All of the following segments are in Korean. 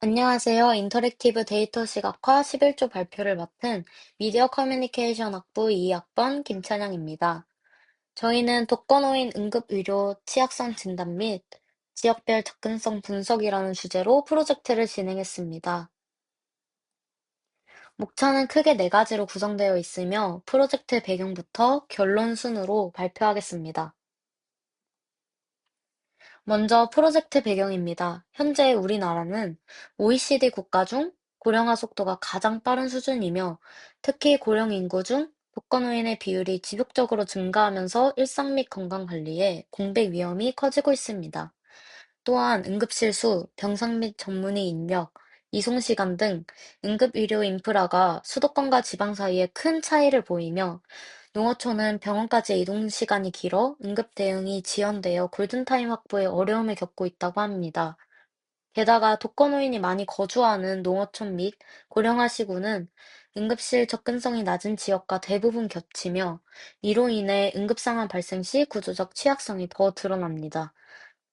안녕하세요. 인터랙티브 데이터 시각화 11조 발표를 맡은 미디어 커뮤니케이션 학부 2학번 김찬영입니다. 저희는 독거노인 응급의료 취약성 진단 및 지역별 접근성 분석이라는 주제로 프로젝트를 진행했습니다. 목차는 크게 네 가지로 구성되어 있으며 프로젝트 배경부터 결론 순으로 발표하겠습니다. 먼저 프로젝트 배경입니다. 현재 우리나라는 OECD 국가 중 고령화 속도가 가장 빠른 수준이며 특히 고령 인구 중 독거노인의 비율이 지속적으로 증가하면서 일상 및 건강 관리에 공백 위험이 커지고 있습니다. 또한 응급실 수, 병상 및 전문의 인력, 이송 시간 등 응급의료 인프라가 수도권과 지방 사이에 큰 차이를 보이며 농어촌은 병원까지 이동 시간이 길어 응급 대응이 지연되어 골든타임 확보에 어려움을 겪고 있다고 합니다. 게다가 독거노인이 많이 거주하는 농어촌 및 고령화 시구는 응급실 접근성이 낮은 지역과 대부분 겹치며 이로 인해 응급 상황 발생 시 구조적 취약성이 더 드러납니다.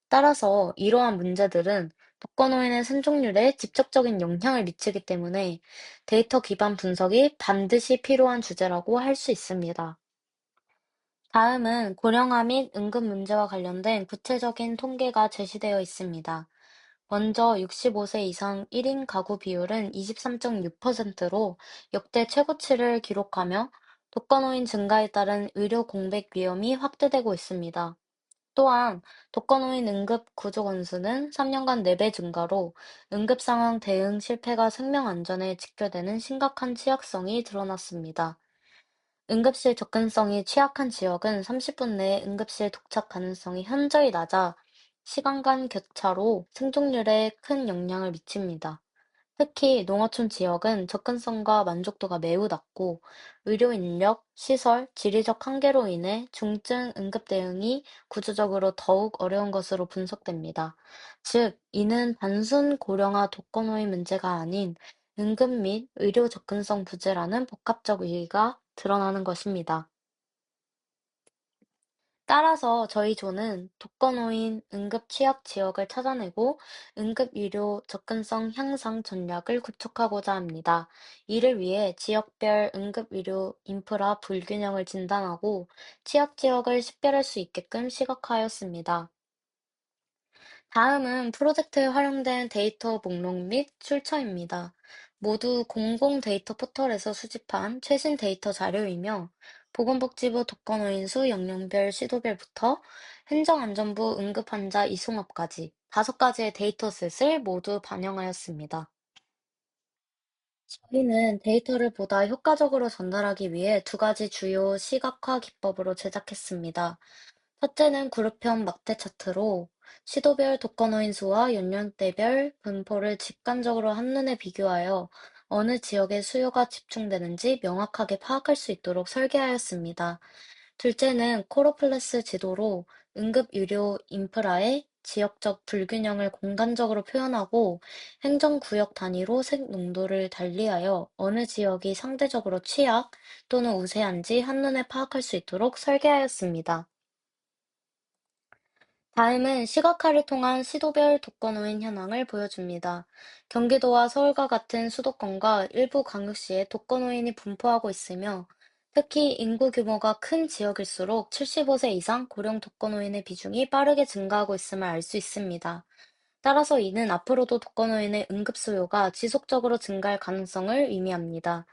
따라서 이러한 문제들은 독거노인의 생존율에 직접적인 영향을 미치기 때문에 데이터 기반 분석이 반드시 필요한 주제라고 할 수 있습니다. 다음은 고령화 및 응급 문제와 관련된 구체적인 통계가 제시되어 있습니다. 먼저 65세 이상 1인 가구 비율은 23.6%로 역대 최고치를 기록하며 독거노인 증가에 따른 의료 공백 위험이 확대되고 있습니다. 또한 독거노인 응급 구조 건수는 3년간 4배 증가로 응급 상황 대응 실패가 생명 안전에 직결되는 심각한 취약성이 드러났습니다. 응급실 접근성이 취약한 지역은 30분 내에 응급실 도착 가능성이 현저히 낮아 시간 간 격차로 생존율에 큰 영향을 미칩니다. 특히 농어촌 지역은 접근성과 만족도가 매우 낮고 의료 인력, 시설, 지리적 한계로 인해 중증 응급 대응이 구조적으로 더욱 어려운 것으로 분석됩니다. 즉, 이는 단순 고령화 독거노인 문제가 아닌 응급 및 의료 접근성 부재라는 복합적 위기가 드러나는 것입니다. 따라서 저희 조는 독거노인 응급 취약 지역을 찾아내고 응급의료 접근성 향상 전략을 구축하고자 합니다. 이를 위해 지역별 응급의료 인프라 불균형을 진단하고 취약 지역을 식별할 수 있게끔 시각화하였습니다. 다음은 프로젝트에 활용된 데이터 목록 및 출처입니다. 모두 공공 데이터 포털에서 수집한 최신 데이터 자료이며 보건복지부 독거노인수 영역별 시도별부터 행정안전부 응급환자 이송업까지 5가지의 데이터셋을 모두 반영하였습니다. 저희는 데이터를 보다 효과적으로 전달하기 위해 2가지 주요 시각화 기법으로 제작했습니다. 첫째는 그룹형 막대 차트로 시도별 독거노인 수와 연령대별 분포를 직관적으로 한눈에 비교하여 어느 지역에 수요가 집중되는지 명확하게 파악할 수 있도록 설계하였습니다. 둘째는 코로플러스 지도로 응급의료 인프라의 지역적 불균형을 공간적으로 표현하고 행정구역 단위로 색 농도를 달리하여 어느 지역이 상대적으로 취약 또는 우세한지 한눈에 파악할 수 있도록 설계하였습니다. 다음은 시각화를 통한 시도별 독거노인 현황을 보여줍니다. 경기도와 서울과 같은 수도권과 일부 광역시에 독거노인이 분포하고 있으며 특히 인구 규모가 큰 지역일수록 75세 이상 고령 독거노인의 비중이 빠르게 증가하고 있음을 알 수 있습니다. 따라서 이는 앞으로도 독거노인의 응급 수요가 지속적으로 증가할 가능성을 의미합니다.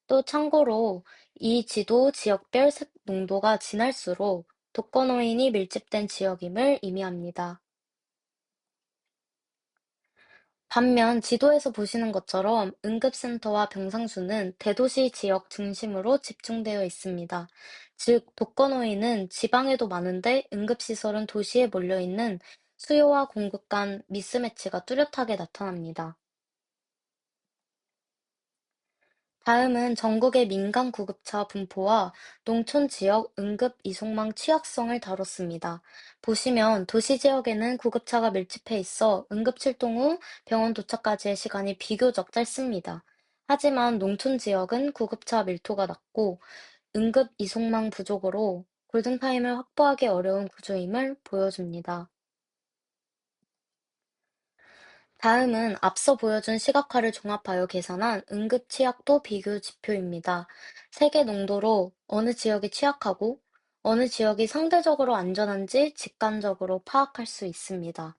또 참고로 이 지도 지역별 색 농도가 진할수록 독거노인이 밀집된 지역임을 의미합니다. 반면 지도에서 보시는 것처럼 응급센터와 병상수는 대도시 지역 중심으로 집중되어 있습니다. 즉, 독거노인은 지방에도 많은데 응급시설은 도시에 몰려 있는 수요와 공급 간 미스매치가 뚜렷하게 나타납니다. 다음은 전국의 민간 구급차 분포와 농촌 지역 응급 이송망 취약성을 다뤘습니다. 보시면 도시 지역에는 구급차가 밀집해 있어 응급 출동 후 병원 도착까지의 시간이 비교적 짧습니다. 하지만 농촌 지역은 구급차 밀도가 낮고 응급 이송망 부족으로 골든타임을 확보하기 어려운 구조임을 보여줍니다. 다음은 앞서 보여준 시각화를 종합하여 계산한 응급 취약도 비교 지표입니다. 세계 농도로 어느 지역이 취약하고 어느 지역이 상대적으로 안전한지 직관적으로 파악할 수 있습니다.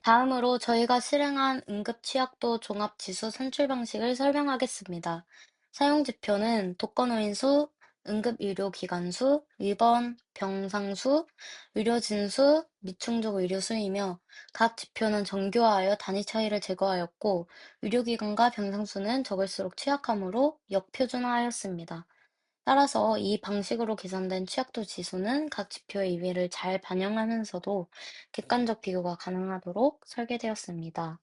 다음으로 저희가 실행한 응급취약도 종합지수 산출 방식을 설명하겠습니다. 사용 지표는 독거노인 수, 응급의료기관 수, 입원, 병상 수, 의료진 수, 미충족 의료 수이며 각 지표는 정교화하여 단위 차이를 제거하였고 의료기관과 병상 수는 적을수록 취약하므로 역표준화하였습니다. 따라서 이 방식으로 계산된 취약도 지수는 각 지표의 의미를 잘 반영하면서도 객관적 비교가 가능하도록 설계되었습니다.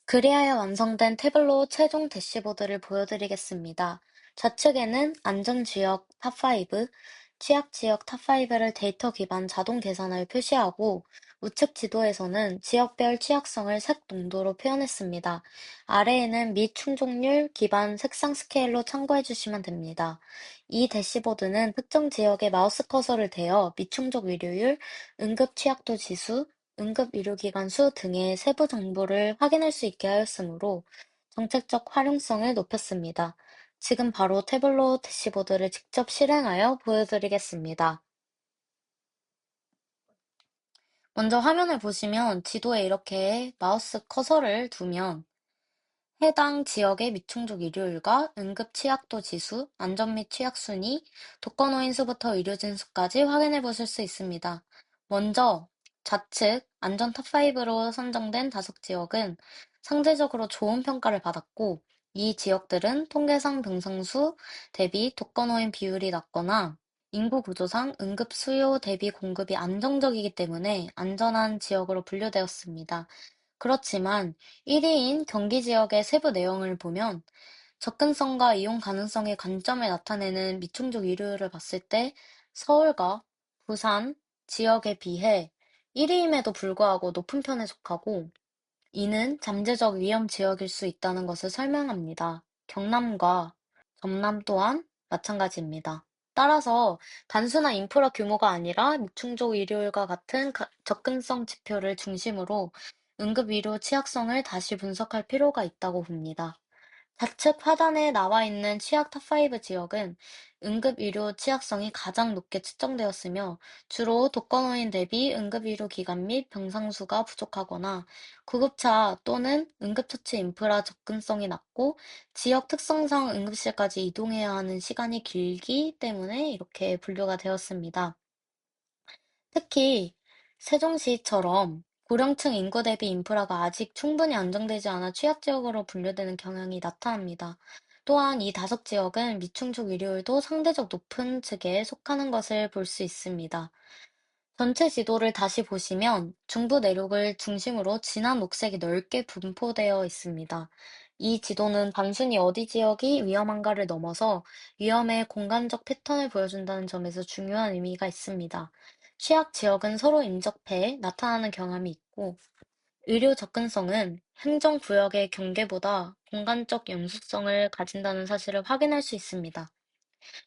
그리하여 완성된 태블로 최종 대시보드를 보여드리겠습니다. 좌측에는 안전지역 탑5, 취약지역 탑5를 데이터 기반 자동 계산하여 표시하고 우측 지도에서는 지역별 취약성을 색 농도로 표현했습니다. 아래에는 미충족률 기반 색상 스케일로 참고해 주시면 됩니다. 이 대시보드는 특정 지역에 마우스 커서를 대어 미충족 의료율, 응급 취약도 지수, 응급의료기관 수 등의 세부 정보를 확인할 수 있게 하였으므로 정책적 활용성을 높였습니다. 지금 바로 태블로 대시보드를 직접 실행하여 보여드리겠습니다. 먼저 화면을 보시면 지도에 이렇게 마우스 커서를 두면 해당 지역의 미충족 일요일과 응급 취약도 지수, 안전 및 취약 순위, 독거노인 수부터 의료진 수까지 확인해 보실 수 있습니다. 먼저 좌측 안전 탑5로 선정된 5지역은 상대적으로 좋은 평가를 받았고, 이 지역들은 통계상 병상수 대비 독거노인 비율이 낮거나 인구 구조상 응급 수요 대비 공급이 안정적이기 때문에 안전한 지역으로 분류되었습니다. 그렇지만 1위인 경기 지역의 세부 내용을 보면 접근성과 이용 가능성의 관점을 나타내는 미충족 이류를 봤을 때 서울과 부산 지역에 비해 1위임에도 불구하고 높은 편에 속하고 이는 잠재적 위험 지역일 수 있다는 것을 설명합니다. 경남과 전남 또한 마찬가지입니다. 따라서 단순한 인프라 규모가 아니라 미충족 의료율과 같은 접근성 지표를 중심으로 응급의료 취약성을 다시 분석할 필요가 있다고 봅니다. 좌측 하단에 나와 있는 취약 탑5 지역은 응급의료 취약성이 가장 높게 측정되었으며 주로 독거노인 대비 응급의료 기관 및 병상 수가 부족하거나 구급차 또는 응급처치 인프라 접근성이 낮고 지역 특성상 응급실까지 이동해야 하는 시간이 길기 때문에 이렇게 분류가 되었습니다. 특히 세종시처럼 고령층 인구 대비 인프라가 아직 충분히 안정되지 않아 취약 지역으로 분류되는 경향이 나타납니다. 또한 이 5지역은 미충족 의료율도 상대적 높은 측에 속하는 것을 볼 수 있습니다. 전체 지도를 다시 보시면 중부 내륙을 중심으로 진한 녹색이 넓게 분포되어 있습니다. 이 지도는 단순히 어디 지역이 위험한가를 넘어서 위험의 공간적 패턴을 보여준다는 점에서 중요한 의미가 있습니다. 취약 지역은 서로 인접해 나타나는 경향이 있고, 의료 접근성은 행정구역의 경계보다 공간적 영속성을 가진다는 사실을 확인할 수 있습니다.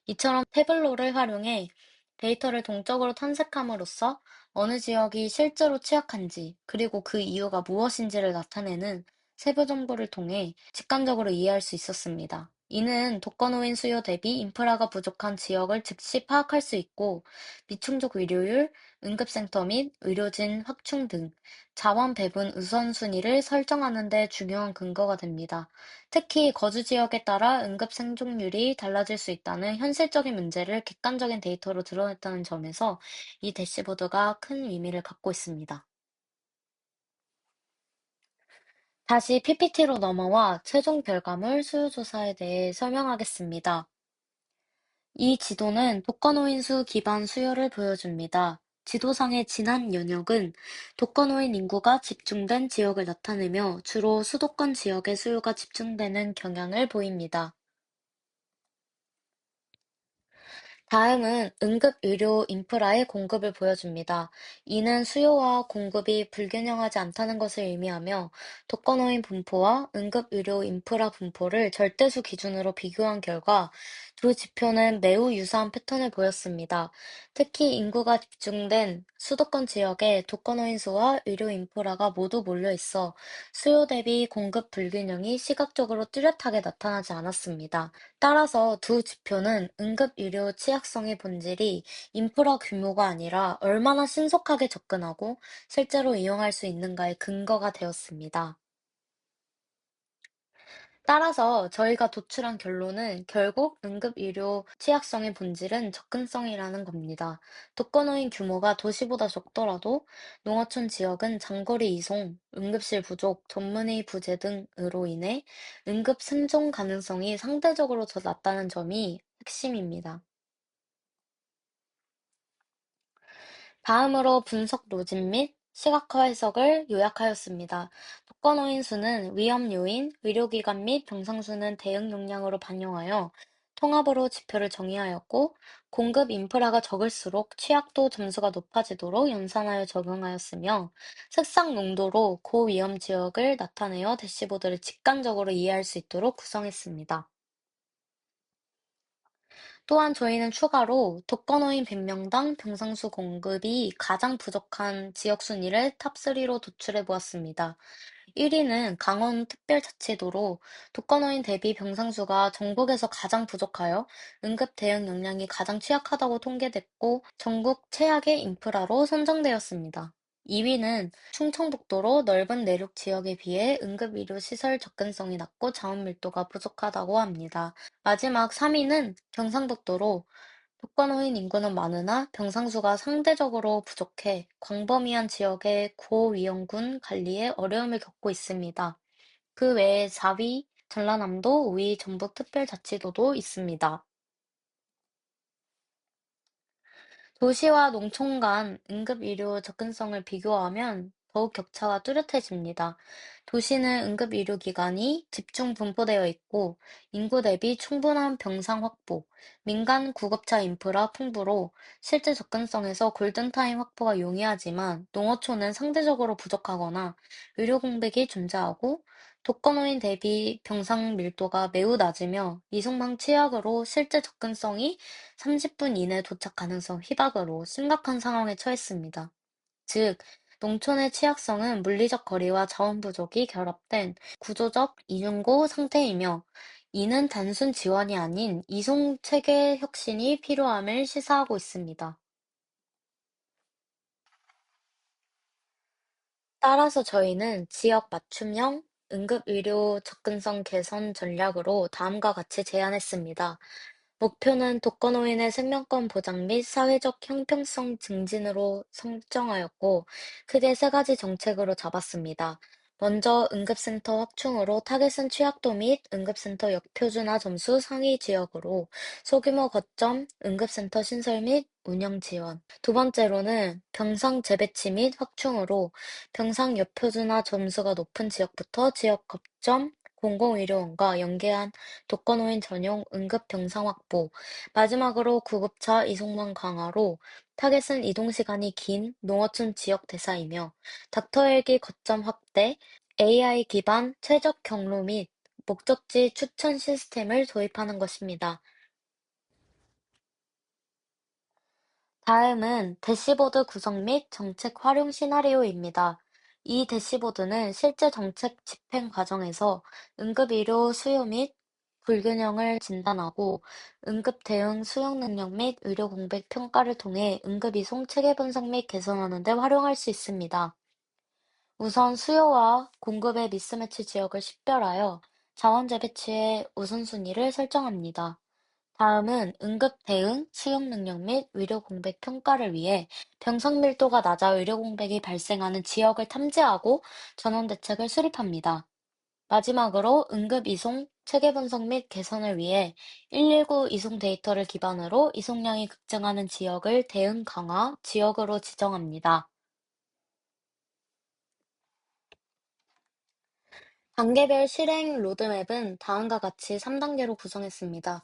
이처럼 태블로를 활용해 데이터를 동적으로 탐색함으로써 어느 지역이 실제로 취약한지, 그리고 그 이유가 무엇인지를 나타내는 세부 정보를 통해 직관적으로 이해할 수 있었습니다. 이는 독거노인 수요 대비 인프라가 부족한 지역을 즉시 파악할 수 있고, 미충족 의료율, 응급센터 및 의료진 확충 등 자원 배분 우선순위를 설정하는 데 중요한 근거가 됩니다. 특히 거주 지역에 따라 응급 생존율이 달라질 수 있다는 현실적인 문제를 객관적인 데이터로 드러냈다는 점에서 이 대시보드가 큰 의미를 갖고 있습니다. 다시 PPT로 넘어와 최종 결과물 수요조사에 대해 설명하겠습니다. 이 지도는 독거노인 수 기반 수요를 보여줍니다. 지도상의 진한 연역은 독거노인 인구가 집중된 지역을 나타내며 주로 수도권 지역의 수요가 집중되는 경향을 보입니다. 다음은 응급의료 인프라의 공급을 보여줍니다. 이는 수요와 공급이 불균형하지 않다는 것을 의미하며 독거노인 분포와 응급의료 인프라 분포를 절대수 기준으로 비교한 결과 두 지표는 매우 유사한 패턴을 보였습니다. 특히 인구가 집중된 수도권 지역에 독거노인 수와 의료 인프라가 모두 몰려 있어 수요 대비 공급 불균형이 시각적으로 뚜렷하게 나타나지 않았습니다. 따라서 두 지표는 응급 의료 취약성의 본질이 인프라 규모가 아니라 얼마나 신속하게 접근하고 실제로 이용할 수 있는가의 근거가 되었습니다. 따라서 저희가 도출한 결론은 결국 응급의료 취약성의 본질은 접근성이라는 겁니다. 독거노인 규모가 도시보다 적더라도 농어촌 지역은 장거리 이송, 응급실 부족, 전문의 부재 등으로 인해 응급 생존 가능성이 상대적으로 더 낮다는 점이 핵심입니다. 다음으로 분석 로진 및 시각화 해석을 요약하였습니다. 독거노인 수는 위험 요인, 의료기관 및 병상 수는 대응 용량으로 반영하여 통합으로 지표를 정의하였고, 공급 인프라가 적을수록 취약도 점수가 높아지도록 연산하여 적용하였으며, 색상 농도로 고위험 지역을 나타내어 대시보드를 직관적으로 이해할 수 있도록 구성했습니다. 또한 저희는 추가로 독거노인 100명당 병상수 공급이 가장 부족한 지역 순위를 탑3로 도출해 보았습니다. 1위는 강원특별자치도로 독거노인 대비 병상수가 전국에서 가장 부족하여 응급 대응 역량이 가장 취약하다고 통계됐고 전국 최악의 인프라로 선정되었습니다. 2위는 충청북도로 넓은 내륙 지역에 비해 응급의료시설 접근성이 낮고 자원 밀도가 부족하다고 합니다. 마지막 3위는 경상북도로 독거노인 인구는 많으나 병상수가 상대적으로 부족해 광범위한 지역의 고위험군 관리에 어려움을 겪고 있습니다. 그 외에 4위 전라남도, 5위 전북특별자치도도 있습니다. 도시와 농촌 간 응급의료 접근성을 비교하면 더욱 격차가 뚜렷해집니다. 도시는 응급의료기관이 집중 분포되어 있고 인구 대비 충분한 병상 확보, 민간 구급차 인프라 풍부로 실제 접근성에서 골든타임 확보가 용이하지만 농어촌은 상대적으로 부족하거나 의료 공백이 존재하고 독거노인 대비 병상 밀도가 매우 낮으며 이송망 취약으로 실제 접근성이 30분 이내 도착 가능성 희박으로 심각한 상황에 처했습니다. 즉, 농촌의 취약성은 물리적 거리와 자원 부족이 결합된 구조적 이중고 상태이며, 이는 단순 지원이 아닌 이송 체계 혁신이 필요함을 시사하고 있습니다. 따라서 저희는 지역 맞춤형 응급의료 접근성 개선 전략으로 다음과 같이 제안했습니다. 목표는 독거노인의 생명권 보장 및 사회적 형평성 증진으로 설정하였고, 크게 세 가지 정책으로 잡았습니다. 먼저 응급센터 확충으로 타겟은 취약도 및 응급센터 역표준화 점수 상위 지역으로 소규모 거점 응급센터 신설 및 운영 지원. 두 번째로는 병상 재배치 및 확충으로 병상 역표준화 점수가 높은 지역부터 지역 거점 공공의료원과 연계한 독거노인 전용 응급병상 확보, 마지막으로 구급차 이송망 강화로 타겟은 이동시간이 긴 농어촌 지역 대사이며 닥터헬기 거점 확대, AI 기반 최적 경로 및 목적지 추천 시스템을 도입하는 것입니다. 다음은 대시보드 구성 및 정책 활용 시나리오입니다. 이 대시보드는 실제 정책 집행 과정에서 응급의료 수요 및 불균형을 진단하고 응급 대응 수용 능력 및 의료 공백 평가를 통해 응급이송 체계 분석 및 개선하는 데 활용할 수 있습니다. 우선 수요와 공급의 미스매치 지역을 식별하여 자원 재배치의 우선순위를 설정합니다. 다음은 응급 대응, 수용 능력 및 의료 공백 평가를 위해 병상 밀도가 낮아 의료 공백이 발생하는 지역을 탐지하고 전원 대책을 수립합니다. 마지막으로 응급 이송, 체계 분석 및 개선을 위해 119 이송 데이터를 기반으로 이송량이 급증하는 지역을 대응 강화 지역으로 지정합니다. 단계별 실행 로드맵은 다음과 같이 3단계로 구성했습니다.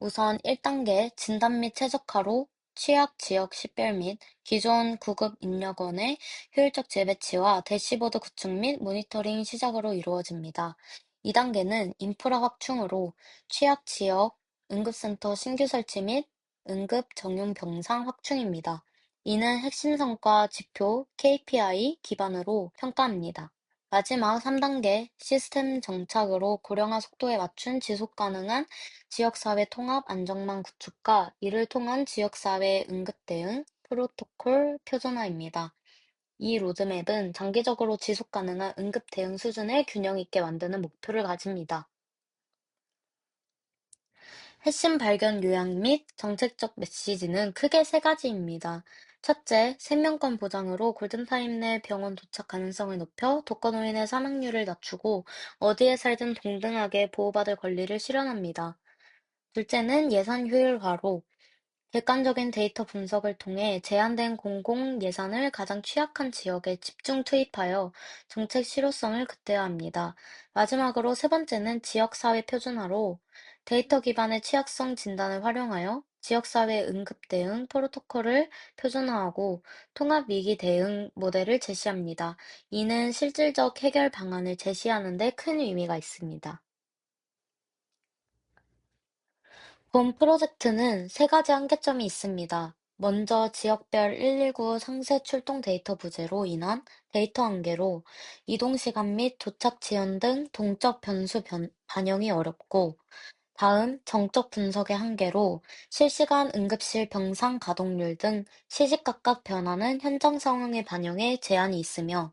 우선 1단계 진단 및 최적화로 취약 지역 식별 및 기존 구급 인력원의 효율적 재배치와 대시보드 구축 및 모니터링 시작으로 이루어집니다. 2단계는 인프라 확충으로 취약 지역 응급센터 신규 설치 및 응급 정용 병상 확충입니다. 이는 핵심 성과 지표 KPI 기반으로 평가합니다. 마지막 3단계 시스템 정착으로 고령화 속도에 맞춘 지속 가능한 지역사회 통합 안정망 구축과 이를 통한 지역사회 응급 대응 프로토콜 표준화입니다. 이 로드맵은 장기적으로 지속 가능한 응급 대응 수준을 균형 있게 만드는 목표를 가집니다. 핵심 발견 요약 및 정책적 메시지는 크게 세 가지입니다. 첫째, 생명권 보장으로 골든타임 내 병원 도착 가능성을 높여 독거노인의 사망률을 낮추고 어디에 살든 동등하게 보호받을 권리를 실현합니다. 둘째는 예산 효율화로 객관적인 데이터 분석을 통해 제한된 공공 예산을 가장 취약한 지역에 집중 투입하여 정책 실효성을 극대화합니다. 마지막으로 세 번째는 지역사회 표준화로 데이터 기반의 취약성 진단을 활용하여 지역사회 응급 대응 프로토콜을 표준화하고 통합 위기 대응 모델을 제시합니다. 이는 실질적 해결 방안을 제시하는 데 큰 의미가 있습니다. 본 프로젝트는 세 가지 한계점이 있습니다. 먼저 지역별 119 상세 출동 데이터 부재로 인한 데이터 한계로 이동 시간 및 도착 지연 등 동적 변수 반영이 어렵고, 다음 정적 분석의 한계로 실시간 응급실 병상 가동률 등 시시각각 변화는 현장 상황의 반영에 제한이 있으며,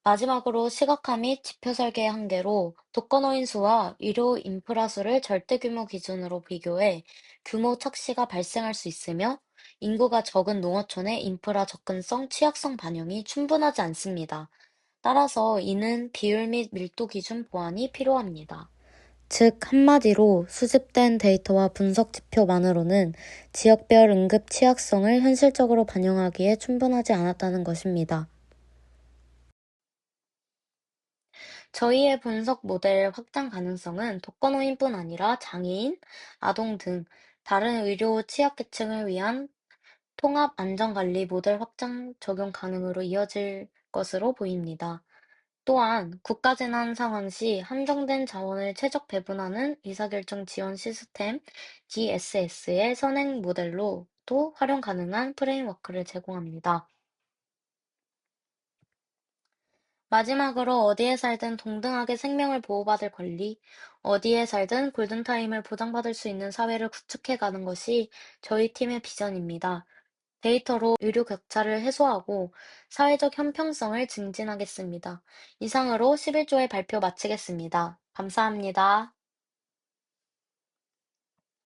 마지막으로 시각화 및 지표 설계의 한계로 독거노인 수와 의료 인프라 수를 절대규모 기준으로 비교해 규모 착시가 발생할 수 있으며 인구가 적은 농어촌의 인프라 접근성, 취약성 반영이 충분하지 않습니다. 따라서 이는 비율 및 밀도 기준 보완이 필요합니다. 즉, 한마디로 수집된 데이터와 분석 지표만으로는 지역별 응급 취약성을 현실적으로 반영하기에 충분하지 않았다는 것입니다. 저희의 분석 모델 확장 가능성은 독거노인뿐 아니라 장애인, 아동 등 다른 의료 취약계층을 위한 통합 안전관리 모델 확장 적용 가능으로 이어질 것으로 보입니다. 또한 국가재난 상황 시 한정된 자원을 최적 배분하는 의사결정 지원 시스템 DSS의 선행 모델로도 활용 가능한 프레임워크를 제공합니다. 마지막으로 어디에 살든 동등하게 생명을 보호받을 권리, 어디에 살든 골든타임을 보장받을 수 있는 사회를 구축해 가는 것이 저희 팀의 비전입니다. 데이터로 의료 격차를 해소하고 사회적 형평성을 증진하겠습니다. 이상으로 11조의 발표 마치겠습니다. 감사합니다.